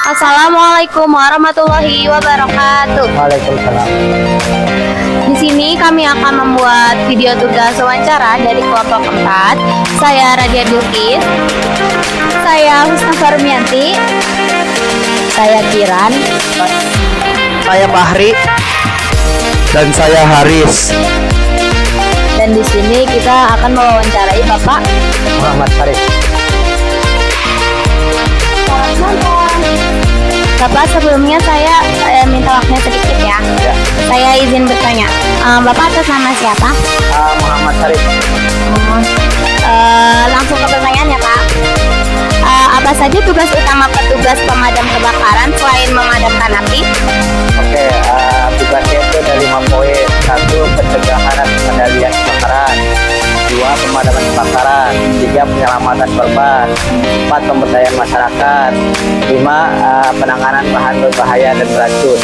Assalamualaikum warahmatullahi wabarakatuh. Waalaikumsalam. Di sini kami akan membuat video tugas wawancara dari kelompok 4. Saya Radia Bilkis. Saya Husna Farmianti. Saya Kiran. Saya Bahri. Dan saya Haris. Dan di sini kita akan mewawancarai Bapak Muhammad Haris. Bapak, sebelumnya saya minta waktunya sedikit ya. Saya izin bertanya. Bapak atas nama siapa? Muhammad Haris. Langsung ke pertanyaan ya, Pak. Apa saja tugas utama petugas pemadam kebakaran selain memadamkan api? Oke, tugasnya itu ada 5 poin. 1. Pencegahan dan pengendalian kebakaran. 2. Pemadaman kebakaran. 3. Penyelamatan korban. 4. Pemberdayaan masyarakat. 5. Penanganan bahan berbahaya dan beracun.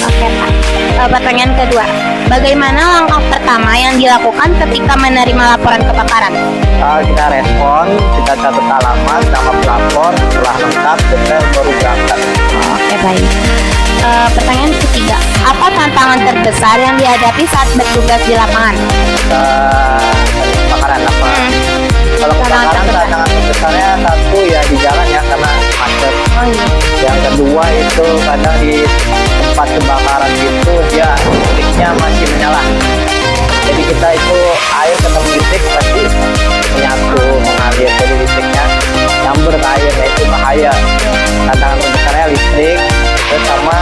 Oke, Pak. Pertanyaan kedua, bagaimana langkah pertama yang dilakukan ketika menerima laporan kebakaran? Kita respon, kita catat alamat, nama pelapor, setelah lengkap, kita baru berangkat. Oke, baik. Pertanyaan ketiga, apa tantangan terbesar yang dihadapi saat bertugas di lapangan? Kebakaran apa? Kalau kebakaran tantangan terbesarnya satu ya di jalan ya karena macet. Oh iya. Yang kedua itu kadang di tempat kebakaran itu dia listriknya masih menyala. Jadi kita itu air ketemu listrik pasti menyatu mengalir, jadi listriknya nyamber ke air, ya itu bahaya. Tantangan terbesarnya listrik, terus sama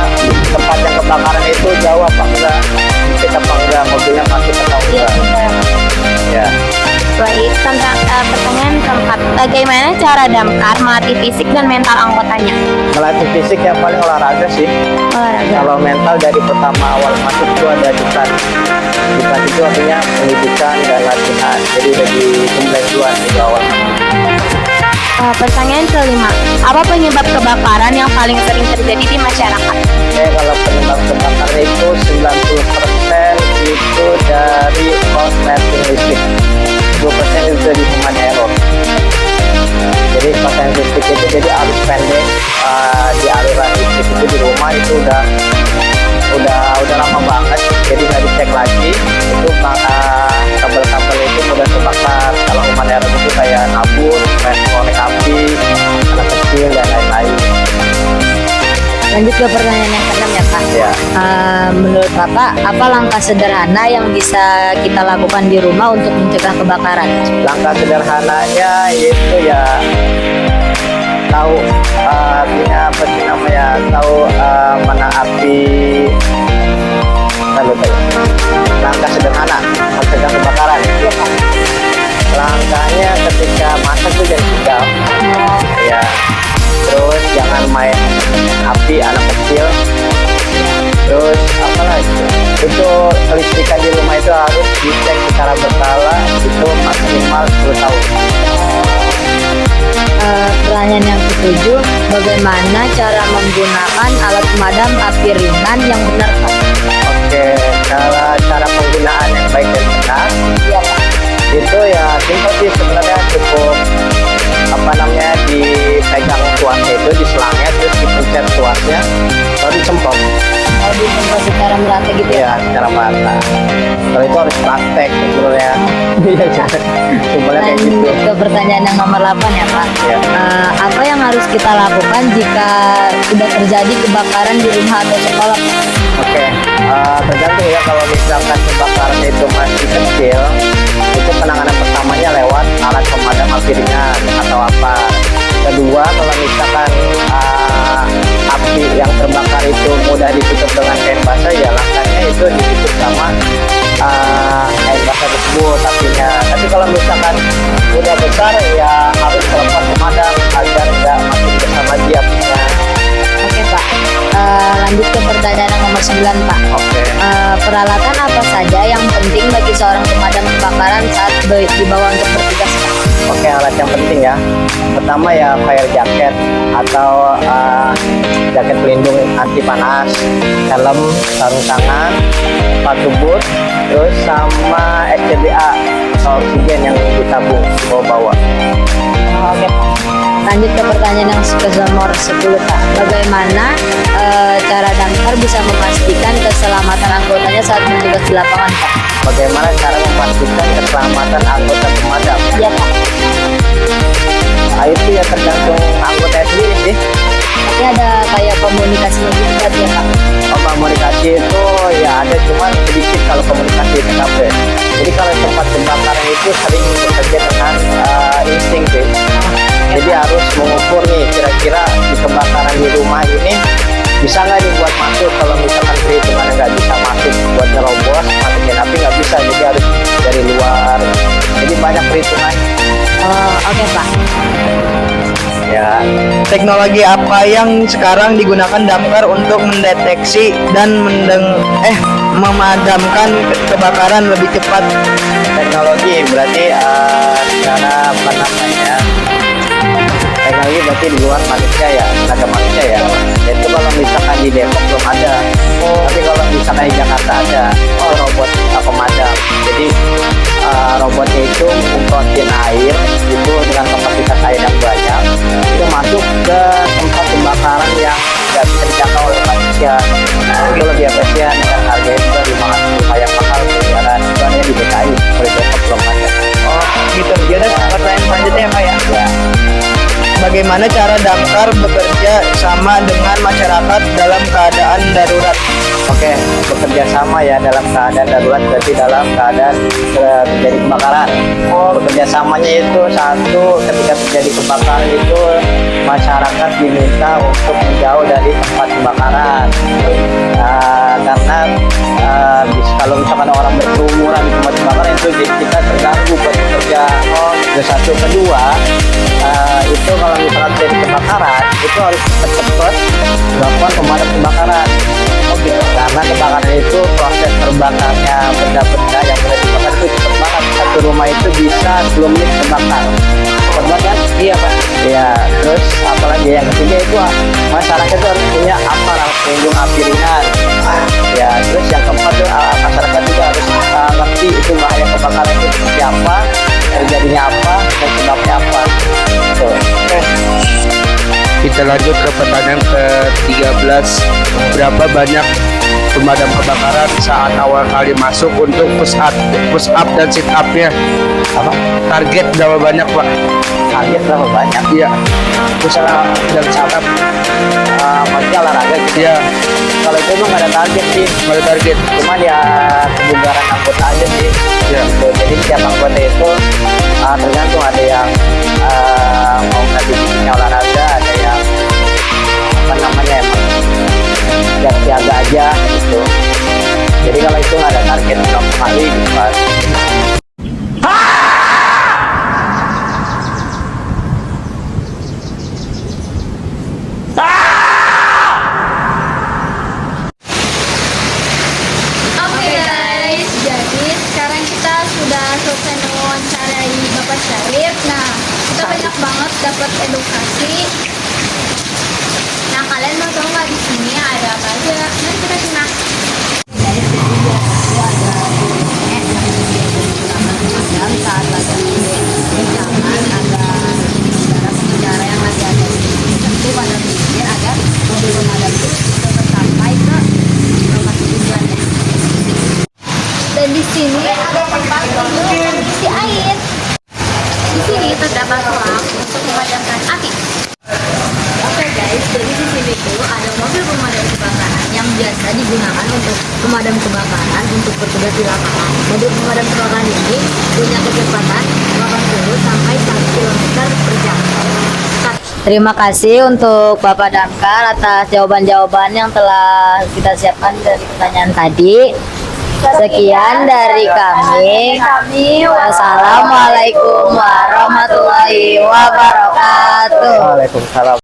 tempat yang kebakaran itu jauh apa enggak, kita apa enggak, mobilnya masuk atau enggak. Ya. Baik, pertanyaan keempat, bagaimana cara damkar melatih fisik dan mental anggotanya? Melatih fisik yang paling olahraga sih. Olahraga. Kalau mental dari pertama awal masuk itu ada diklat. Diklat itu artinya pendidikan dan latihan. Jadi udah dimulai duluan di awal. Pertanyaan kelima, apa penyebab kebakaran yang paling sering terjadi di masyarakat? Kalau penyebab kebakaran itu 90% itu dari korsleting listrik. 2% itu dari human error. Jadi korsleting listrik itu jadi arus pendek di aliran listrik itu di rumah itu udah lama banget, jadi nggak dicek lagi itu kabel-kabel itu mudah terbakar. Kalau human error itu kayak nabur, korek api, anak kecil dan lain-lain. Lanjut ke pertanyaan yang keenam ya, Pak. Ya. Menurut Bapak, apa langkah sederhana yang bisa kita lakukan di rumah untuk mencegah kebakaran? Langkah sederhananya yaitu ya tahu apa sih namanya, tahu mana api. Langkah sederhana mencegah kebakaran. Langkahnya ketika masak tuh jangan tinggal. Ya. Terus jangan main api anak kecil. Terus apa lagi? Itu kelistrikan di rumah itu harus dicek secara berkala, itu maksimal 10 tahun. Pertanyaan yang ketujuh, bagaimana cara menggunakan alat pemadam api ringan yang benar, Pak? Oke, cara penggunaan yang baik dan benar, Iya, Pak. itu ya simpel sih sebenarnya, cukup dipegang tuasnya itu di selangnya, terus dipencet tuasnya, baru disemprot. Kalau disemprot secara merata gitu ya? Iya, secara merata. Kalau itu harus praktek sebenarnya. Iya, simpelnya kayak gitu. Lanjut ke pertanyaan yang nomor 8 ya, Pak. Ya. Apa yang harus kita lakukan jika sudah terjadi kebakaran di rumah atau sekolah, Pak? Oke, tergantung ya, kalau misalkan kebakaran itu masih kecil, itu penanganan pertamanya lewat alat pemadam api ringan atau apa. Kedua, kalau misalkan api yang terbakar itu mudah ditutup dengan kain basah, ya langkahnya itu ditutup sama kain basah tersebut apinya. Tapi kalau misalkan udah besar, ya harus telepon pemadam agar nggak makin besar lagi apinya. Oke, Pak. Lanjut ke pertanyaan yang nomor 9, Pak. Oke. Peralatan apa saja yang penting bagi seorang pemadam kebakaran saat dibawa untuk bertugas, Pak? Oke, alat yang penting ya. Pertama ya fire jacket atau jaket pelindung anti panas, helm, sarung tangan, sepatu boot, terus sama SCBA atau oksigen yang ditabung bawa-bawa. Oke, Pak. Lanjut ke pertanyaan yang ke nomor 10 Kak. Bagaimana cara damkar bisa memastikan keselamatan anggotanya saat bertugas di lapangan Kak? Bagaimana cara memastikan keselamatan anggota pemadam? Ya Kak. Itu ya tergantung anggota sendiri sih. Tapi ada kayak komunikasinya gitu berarti ya Kak? Komunikasi itu ya ada, cuman sedikit kalau komunikasi itu TKP. Jadi kalau tempat kebakaran itu sering bekerja dengan insting sih. Jadi harus mengukur nih kira-kira di kebakaran di rumah ini bisa nggak dibuat masuk. Kalau misalkan perhitungannya nggak bisa masuk buat nerobos, matiin api nggak bisa, jadi harus dari luar. Jadi banyak perhitungan. Oke Pak. Ya, Teknologi apa yang sekarang digunakan damkar untuk mendeteksi dan memadamkan kebakaran lebih cepat? teknologi berarti secara apa namanya? Teknologi berarti di luar manusia ya, tenaga manusia ya. Itu kalau misalkan di Depok belum ada. Tapi kalau misalkan di Jakarta ada, robot pemadam. Jadi robotnya itu memprotein air itu dengan kapasitas air yang banyak, itu masuk ke tempat kebakaran yang tidak bisa dijangkau oleh manusia. Itu lebih efisien dan harganya juga lumayan mahal. Kejaran itu ada di DKI, kalau Depok belum ada. Gitu. Jadi pertanyaan selanjutnya Pak ya. Ya. Bagaimana cara damkar bekerja sama dengan masyarakat dalam keadaan darurat? Oke, bekerja sama ya dalam keadaan darurat, berarti dalam keadaan terjadi kebakaran. Bekerja samanya itu satu, ketika terjadi kebakaran itu masyarakat diminta untuk menjauh dari tempat kebakaran. Karena kalau misalkan orang berkerumunan di tempat kebakaran itu kita terganggu buat bekerja. Itu satu. Kedua, itu kalau misalkan terjadi kebakaran itu harus cepat dilakukan pemadam kebakaran. Karena kebakaran itu proses terbakarnya benda-benda yang mulai dibakar itu cepat banget. Satu rumah itu bisa 10 menit terbakar. Cepat banget kan? Iya Pak. Ya, terus apalagi yang ketiga itu masyarakat itu harus punya aparat pelindung api ringan. Ya, terus yang keempat itu masyarakat juga harus ngerti itu bahaya kebakaran itu seperti apa, terjadinya apa, dan sebabnya apa. Tuh. Kita lanjut ke pertanyaan ke-13. Berapa banyak pemadam kebakaran saat awal kali masuk untuk push up dan sit up-nya? Apa? Target berapa banyak Pak? Target berapa banyak? Iya, push up dan sit up. Maksudnya olahraga gitu. Iya, Kalau itu emang nggak ada target sih. nggak ada target. Cuman ya kebugaran anggota aja sih. Ya. Gitu. Jadi setiap anggota itu tergantung, ada yang mau ngasih giginya olahraga, ada yang apa namanya emang siaga aja gitu. Jadi kalau itu nggak ada target berapa kali gitu kan. Oke guys, jadi sekarang kita sudah selesai mewawancarai Bapak Syarif. Nah, kita banyak banget dapat edukasi. Nah, kalian mau tahu nggak di sini ada apa aja? Mari kita simak. Guys, jadi biasanya ada pemadam saat lagi misalkan ada saudara-saudara yang lagi ada di sini, tentu pada pikir agar mobil pemadam itu cepat sampai ke lokasi tujuannya. Dan di sini ada tempat untuk isi air. Di sini terdapat kolam untuk memadamkan api. Oke guys, jadi di sini tuh ada mobil pemadam kebakaran yang biasa digunakan untuk pemadam kebakaran untuk bertugas di lapangan. Mobil pemadam kebakaran ini punya kecepatan 80 sampai 1 km per jam. Terima kasih untuk Bapak Damkar atas jawaban-jawaban yang telah kita siapkan dari pertanyaan tadi. Sekian dari kami. Wassalamualaikum warahmatullahi wabarakatuh. Waalaikumsalam.